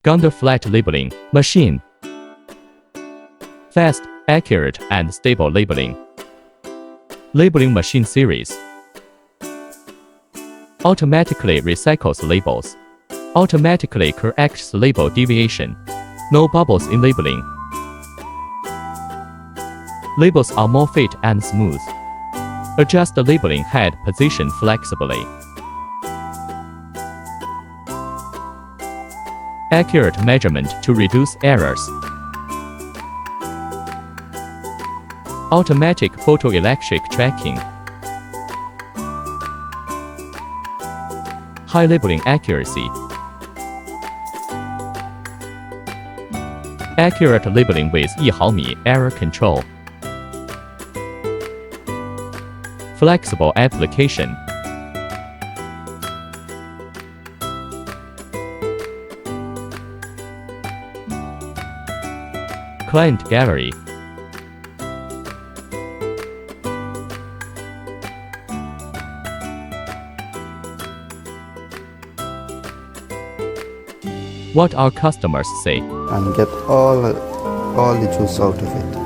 Gondor flat labeling machine. Fast, accurate, and stable labeling. Labeling machine series. Automatically recycles labels. Automatically corrects label deviation. No bubbles in labeling. Labels are more fit and smooth. Adjust the labeling head position flexibly. Accurate measurement to reduce errors. Automatic photoelectric tracking. High labeling accuracy. Accurate labeling with 1 毫米 error control. Flexible application. Client gallery. What our customers say. And get all the juice out of it.